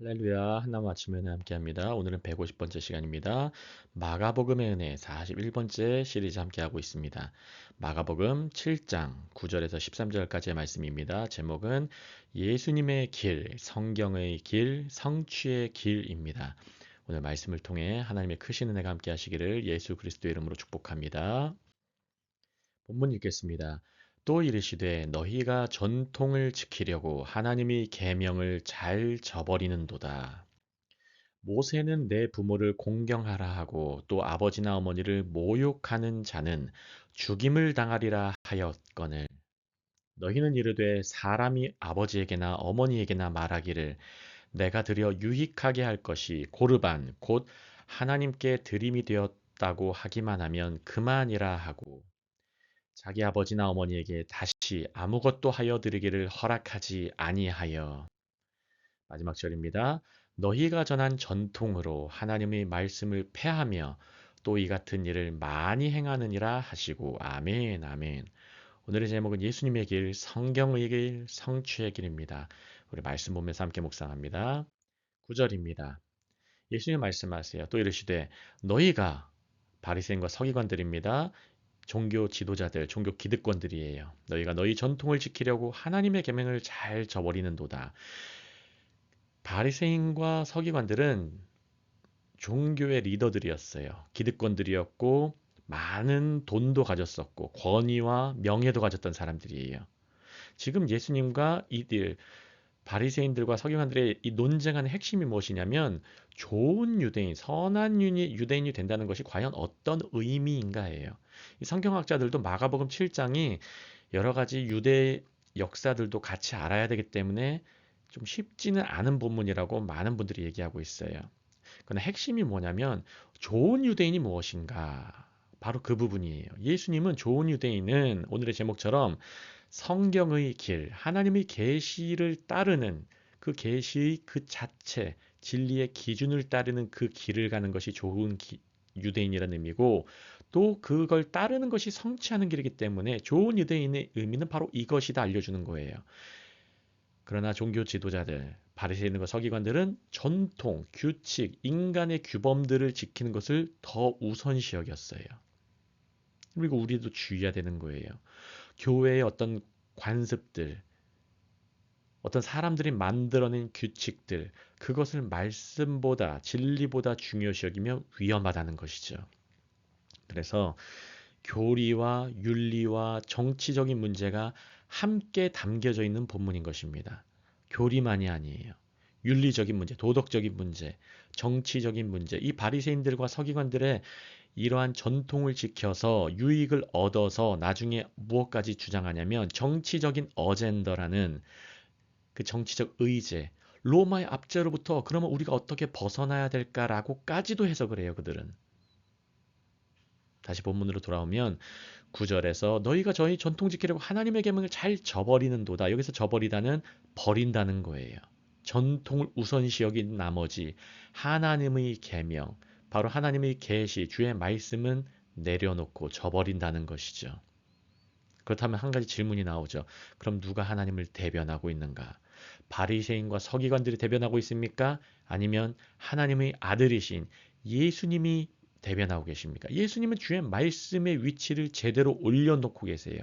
할렐루야, 한나무 아침 은혜 함께합니다. 오늘은 150번째 시간입니다. 마가복음의 은혜 41번째 시리즈 함께하고 있습니다. 마가복음 7장 9절에서 13절까지의 말씀입니다. 제목은 예수님의 길, 성경의 길, 성취의 길입니다. 오늘 말씀을 통해 하나님의 크신 은혜가 함께하시기를 예수 그리스도의 이름으로 축복합니다. 본문 읽겠습니다. 또 이르시되 너희가 전통을 지키려고 하나님의 계명을 잘 저버리는도다. 모세는 내 부모를 공경하라 하고 또 아버지나 어머니를 모욕하는 자는 죽임을 당하리라 하였거늘 너희는 이르되 사람이 아버지에게나 어머니에게나 말하기를 내가 드려 유익하게 할 것이 고르반 곧 하나님께 드림이 되었다고 하기만 하면 그만이라 하고 자기 아버지나 어머니에게 다시 아무것도 하여 드리기를 허락하지 아니하여 마지막 절입니다. 너희가 전한 전통으로 하나님의 말씀을 폐하며 또 이 같은 일을 많이 행하느니라 하시고 아멘 아멘. 오늘의 제목은 예수님의 길, 성경의 길, 성취의 길입니다. 우리 말씀 보면서 함께 묵상합니다. 9절입니다. 예수님 말씀하세요. 또 이르시되 너희가 바리새인과 서기관들입니다. 종교 지도자들, 종교 기득권들이에요. 너희가 너희 전통을 지키려고 하나님의 계명을 잘 저버리는도다. 바리새인과 서기관들은 종교의 리더들이었어요. 기득권들이었고 많은 돈도 가졌었고 권위와 명예도 가졌던 사람들이에요. 지금 예수님과 이들 바리새인들과 서기관들의 이 논쟁하는 핵심이 무엇이냐면 좋은 유대인, 선한 유대인이 된다는 것이 과연 어떤 의미인가예요. 이 성경학자들도 마가복음 7장이 여러 가지 유대 역사들도 같이 알아야 되기 때문에 좀 쉽지는 않은 본문이라고 많은 분들이 얘기하고 있어요. 그러나 핵심이 뭐냐면 좋은 유대인이 무엇인가? 바로 그 부분이에요. 예수님은 좋은 유대인은 오늘의 제목처럼 성경의 길, 하나님의 계시를 따르는 그 계시의 그 자체, 진리의 기준을 따르는 그 길을 가는 것이 좋은 유대인이라는 의미고 또 그걸 따르는 것이 성취하는 길이기 때문에 좋은 유대인의 의미는 바로 이것이다 알려주는 거예요. 그러나 종교 지도자들, 바리새인과 서기관들은 전통, 규칙, 인간의 규범들을 지키는 것을 더 우선시 여겼어요. 그리고 우리도 주의해야 되는 거예요. 교회의 어떤 관습들, 어떤 사람들이 만들어낸 규칙들, 그것을 말씀보다, 진리보다 중요시 여기며 위험하다는 것이죠. 그래서 교리와 윤리와 정치적인 문제가 함께 담겨져 있는 본문인 것입니다. 교리만이 아니에요. 윤리적인 문제, 도덕적인 문제, 정치적인 문제, 이 바리새인들과 서기관들의 이러한 전통을 지켜서 유익을 얻어서 나중에 무엇까지 주장하냐면 정치적인 어젠더라는 그 정치적 의제, 로마의 압제로부터 그러면 우리가 어떻게 벗어나야 될까라고까지도 해석을 해요, 그들은. 다시 본문으로 돌아오면 9절에서 너희가 저희 전통 지키려고 하나님의 계명을 잘 저버리는도다. 여기서 저버리다는 버린다는 거예요. 전통을 우선시 여긴 나머지 하나님의 계명, 바로 하나님의 계시, 주의 말씀은 내려놓고 저버린다는 것이죠. 그렇다면 한 가지 질문이 나오죠. 그럼 누가 하나님을 대변하고 있는가? 바리새인과 서기관들이 대변하고 있습니까? 아니면 하나님의 아들이신 예수님이 대변하고 계십니까? 예수님은 주의 말씀의 위치를 제대로 올려놓고 계세요.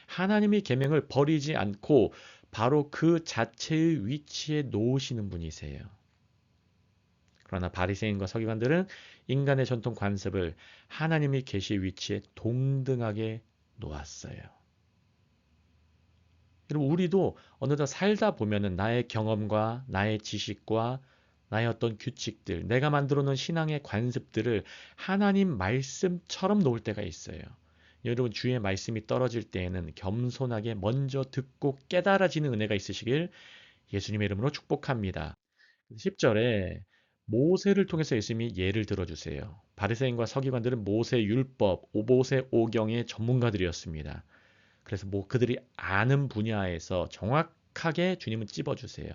하나님의 계명을 버리지 않고 바로 그 자체의 위치에 놓으시는 분이세요. 그러나 바리새인과 서기관들은 인간의 전통 관습을 하나님의 계시 위치에 동등하게 놓았어요. 여러분, 우리도 어느덧 살다 보면은 나의 경험과 나의 지식과 나의 어떤 규칙들, 내가 만들어 놓은 신앙의 관습들을 하나님 말씀처럼 놓을 때가 있어요. 여러분, 주의 말씀이 떨어질 때에는 겸손하게 먼저 듣고 깨달아지는 은혜가 있으시길 예수님의 이름으로 축복합니다. 10절에 모세를 통해서 예수님이 예를 들어주세요. 바리새인과 서기관들은 모세 율법, 모세 오경의 전문가들이었습니다. 그래서 뭐 그들이 아는 분야에서 정확하게 주님은 찝어주세요.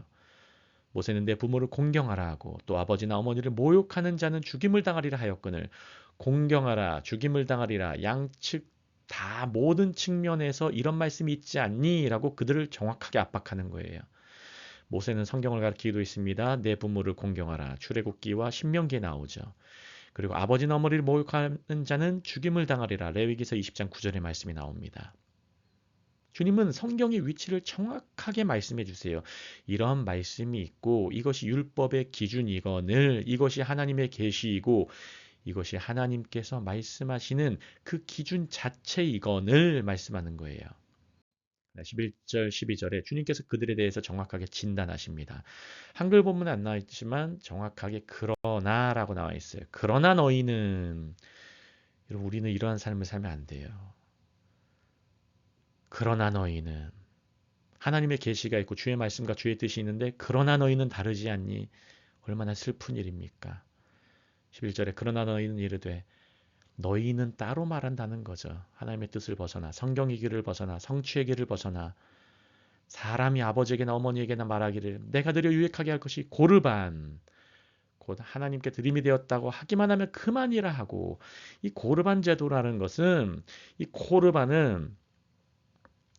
모세는 내 부모를 공경하라 하고 또 아버지나 어머니를 모욕하는 자는 죽임을 당하리라 하였거늘 공경하라 죽임을 당하리라 양측 다 모든 측면에서 이런 말씀이 있지 않니? 라고 그들을 정확하게 압박하는 거예요. 모세는 성경을 가리키기도 했습니다. 내 부모를 공경하라. 출애굽기와 신명기에 나오죠. 그리고 아버지나 어머니를 모욕하는 자는 죽임을 당하리라. 레위기서 20장 9절의 말씀이 나옵니다. 주님은 성경의 위치를 정확하게 말씀해 주세요. 이런 말씀이 있고 이것이 율법의 기준이거늘 이것이 하나님의 계시이고 이것이 하나님께서 말씀하시는 그 기준 자체이거늘 말씀하는 거예요. 11절, 12절에 주님께서 그들에 대해서 정확하게 진단하십니다. 한글 본문에 안 나와 있지만 정확하게 그러나라고 나와 있어요. 그러나 너희는 여러분 우리는 이러한 삶을 살면 안 돼요. 그러나 너희는 하나님의 계시가 있고 주의 말씀과 주의 뜻이 있는데 그러나 너희는 다르지 않니? 얼마나 슬픈 일입니까? 11절에 그러나 너희는 이르되 너희는 따로 말한다는 거죠. 하나님의 뜻을 벗어나 성경의 길을 벗어나 성취의 길을 벗어나 사람이 아버지에게나 어머니에게나 말하기를 내가 드려 유익하게 할 것이 고르반 곧 하나님께 드림이 되었다고 하기만 하면 그만이라 하고 이 고르반 제도라는 것은 이 고르반은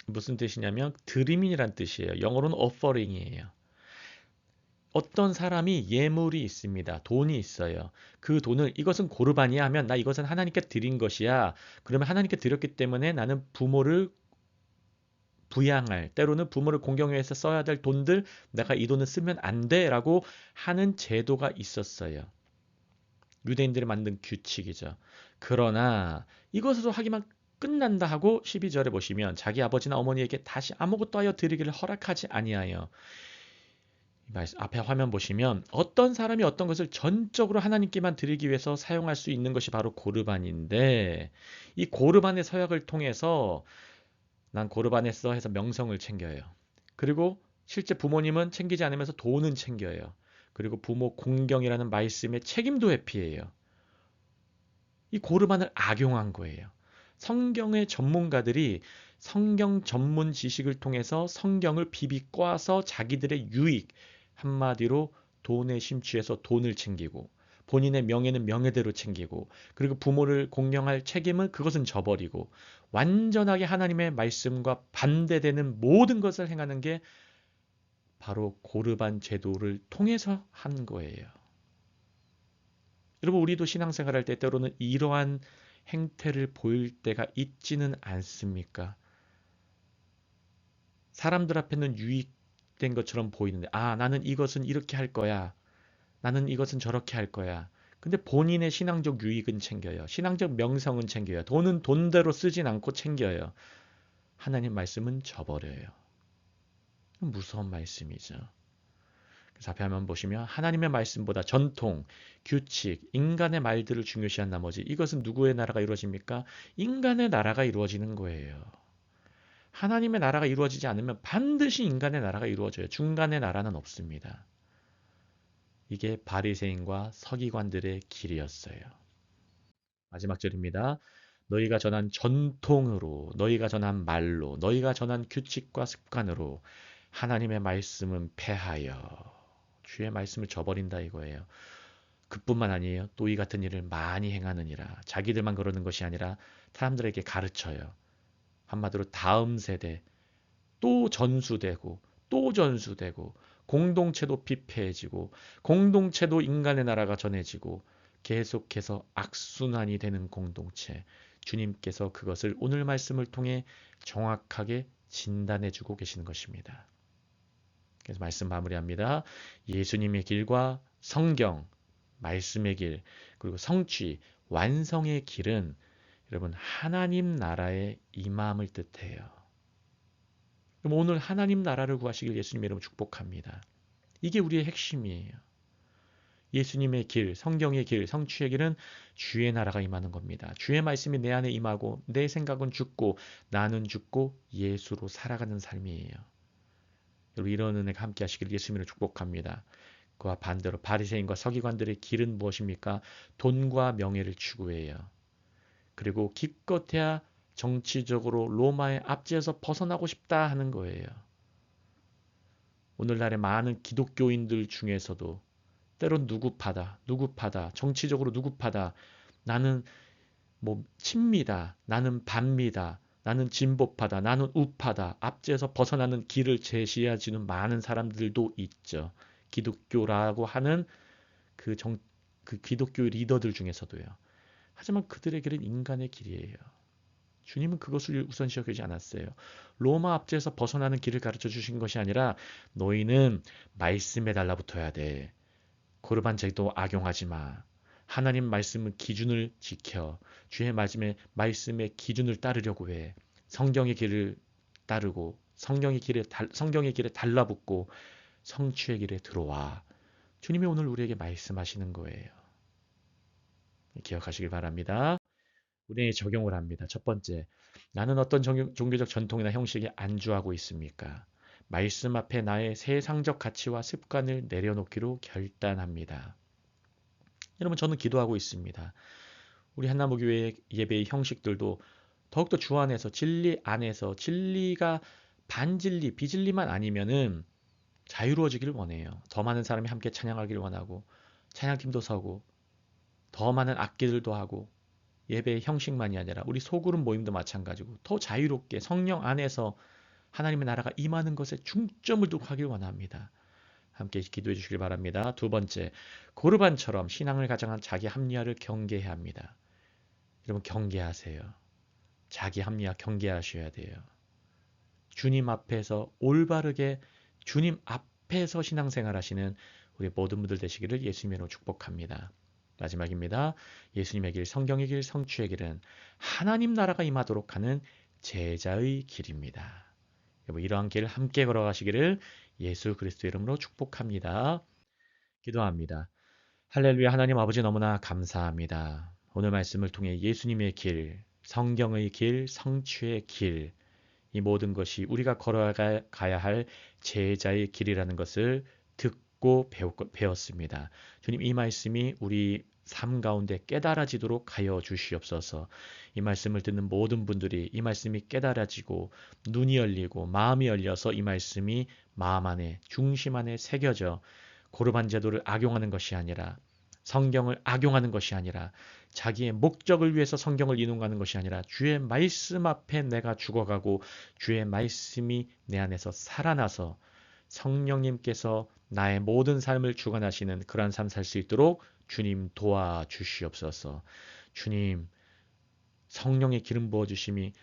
무슨 뜻이냐면 드림이란 뜻이에요. 영어로는 offering이에요. 어떤 사람이 예물이 있습니다. 돈이 있어요. 그 돈을 이것은 고르반이야 하면 나 이것은 하나님께 드린 것이야. 그러면 하나님께 드렸기 때문에 나는 부모를 부양할 때로는 부모를 공경하기 위해서 써야 될 돈들 내가 이 돈을 쓰면 안 돼라고 하는 제도가 있었어요. 유대인들이 만든 규칙이죠. 그러나 이것으로 하기만 끝난다 하고 12절에 보시면 자기 아버지나 어머니에게 다시 아무것도 하여 드리기를 허락하지 아니하여 앞에 화면 보시면 어떤 사람이 어떤 것을 전적으로 하나님께만 드리기 위해서 사용할 수 있는 것이 바로 고르반인데 이 고르반의 서약을 통해서 난 고르반에 써 해서 명성을 챙겨요. 그리고 실제 부모님은 챙기지 않으면서 돈은 챙겨요. 그리고 부모 공경이라는 말씀의 책임도 회피해요. 이 고르반을 악용한 거예요. 성경의 전문가들이 성경 전문 지식을 통해서 성경을 비비꼬아서 자기들의 유익, 한마디로 돈에 심취해서 돈을 챙기고 본인의 명예는 명예대로 챙기고 그리고 부모를 공경할 책임은 그것은 져버리고 완전하게 하나님의 말씀과 반대되는 모든 것을 행하는 게 바로 고르반 제도를 통해서 한 거예요. 여러분 우리도 신앙생활할 때 때로는 이러한 행태를 보일 때가 있지는 않습니까? 사람들 앞에는 유익된 것처럼 보이는데 나는 이것은 이렇게 할 거야. 나는 이것은 저렇게 할 거야. 근데 본인의 신앙적 유익은 챙겨요. 신앙적 명성은 챙겨요. 돈은 돈대로 쓰진 않고 챙겨요. 하나님 말씀은 저버려요. 무서운 말씀이죠. 그래서 앞에 한번 보시면 하나님의 말씀보다 전통, 규칙, 인간의 말들을 중요시한 나머지 이것은 누구의 나라가 이루어집니까? 인간의 나라가 이루어지는 거예요. 하나님의 나라가 이루어지지 않으면 반드시 인간의 나라가 이루어져요. 중간의 나라는 없습니다. 이게 바리새인과 서기관들의 길이었어요. 마지막 절입니다. 너희가 전한 전통으로, 너희가 전한 말로, 너희가 전한 규칙과 습관으로 하나님의 말씀은 패하여 주의 말씀을 저버린다 이거예요. 그뿐만 아니에요. 또 이 같은 일을 많이 행하느니라. 자기들만 그러는 것이 아니라 사람들에게 가르쳐요. 한마디로 다음 세대 또 전수되고 또 전수되고 공동체도 피폐해지고 공동체도 인간의 나라가 전해지고 계속해서 악순환이 되는 공동체. 주님께서 그것을 오늘 말씀을 통해 정확하게 진단해주고 계시는 것입니다. 그래서 말씀 마무리합니다. 예수님의 길과 성경, 말씀의 길, 그리고 성취, 완성의 길은 여러분 하나님 나라의 임함을 뜻해요. 그럼 오늘 하나님 나라를 구하시길 예수님 이름으로 축복합니다. 이게 우리의 핵심이에요. 예수님의 길, 성경의 길, 성취의 길은 주의 나라가 임하는 겁니다. 주의 말씀이 내 안에 임하고 내 생각은 죽고 나는 죽고 예수로 살아가는 삶이에요. 여러분 이런 은혜가 함께 하시길 예수님으로 축복합니다. 그와 반대로 바리새인과 서기관들의 길은 무엇입니까? 돈과 명예를 추구해요. 그리고 기껏해야 정치적으로 로마의 압제에서 벗어나고 싶다 하는 거예요. 오늘날의 많은 기독교인들 중에서도 때론 누구파다, 정치적으로 누구파다, 나는 뭐 친미다, 나는 반미다, 나는 진보파다, 나는 우파다, 압제에서 벗어나는 길을 제시해주는 많은 사람들도 있죠. 기독교라고 하는 그 그 기독교 리더들 중에서도요. 하지만 그들의 길은 인간의 길이에요. 주님은 그것을 우선시 여기지 않았어요. 로마 압제에서 벗어나는 길을 가르쳐 주신 것이 아니라 너희는 말씀에 달라붙어야 돼. 고르반 제도 악용하지 마. 하나님 말씀은 기준을 지켜. 주의 말씀의 기준을 따르려고 해. 성경의 길을 따르고 성경의 길에 달라붙고 성취의 길에 들어와. 주님이 오늘 우리에게 말씀하시는 거예요. 기억하시길 바랍니다. 우리에게 적용을 합니다. 첫 번째, 나는 어떤 종교적 전통이나 형식에 안주하고 있습니까? 말씀 앞에 나의 세상적 가치와 습관을 내려놓기로 결단합니다. 여러분, 저는 기도하고 있습니다. 우리 한나무교회 예배의 형식들도 더욱더 주 안에서 진리 안에서 진리가 반진리, 비진리만 아니면은 자유로워지기를 원해요. 더 많은 사람이 함께 찬양하기를 원하고 찬양팀도 서고 더 많은 악기들도 하고 예배의 형식만이 아니라 우리 소그룹 모임도 마찬가지고 더 자유롭게 성령 안에서 하나님의 나라가 임하는 것에 중점을 두고 하길 원합니다. 함께 기도해 주시길 바랍니다. 두 번째, 고르반처럼 신앙을 가장한 자기 합리화를 경계해야 합니다. 여러분 경계하세요. 자기 합리화 경계하셔야 돼요. 주님 앞에서 올바르게 주님 앞에서 신앙생활 하시는 우리 모든 분들 되시기를 예수님으로 축복합니다. 마지막입니다. 예수님의 길, 성경의 길, 성취의 길은 하나님 나라가 임하도록 하는 제자의 길입니다. 여러분 이러한 길 함께 걸어가시기를 예수 그리스도 이름으로 축복합니다. 기도합니다. 할렐루야. 하나님 아버지 너무나 감사합니다. 오늘 말씀을 통해 예수님의 길, 성경의 길, 성취의 길, 이 모든 것이 우리가 걸어가야 할 제자의 길이라는 것을 듣고 배웠습니다. 주님 이 말씀이 우리 삶 가운데 깨달아지도록 하여 주시옵소서. 이 말씀을 듣는 모든 분들이 이 말씀이 깨달아지고 눈이 열리고 마음이 열려서 이 말씀이 마음 안에 중심 안에 새겨져 고르반 제도를 악용하는 것이 아니라 성경을 악용하는 것이 아니라 자기의 목적을 위해서 성경을 인용하는 것이 아니라 주의 말씀 앞에 내가 죽어가고 주의 말씀이 내 안에서 살아나서 성령님께서 나의 모든 삶을 주관하시는 그러한 삶 살 수 있도록 주님 도와주시옵소서. 주님 성령의 기름 부어주심이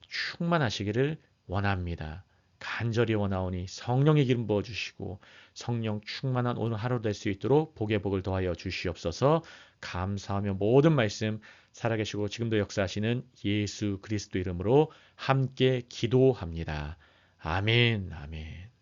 충만하시기를 원합니다. 간절히 원하오니 성령의 기름 부어주시고 성령 충만한 오늘 하루 될 수 있도록 복의 복을 더하여 주시옵소서. 감사하며 모든 말씀 살아계시고 지금도 역사하시는 예수 그리스도 이름으로 함께 기도합니다. 아멘, 아멘.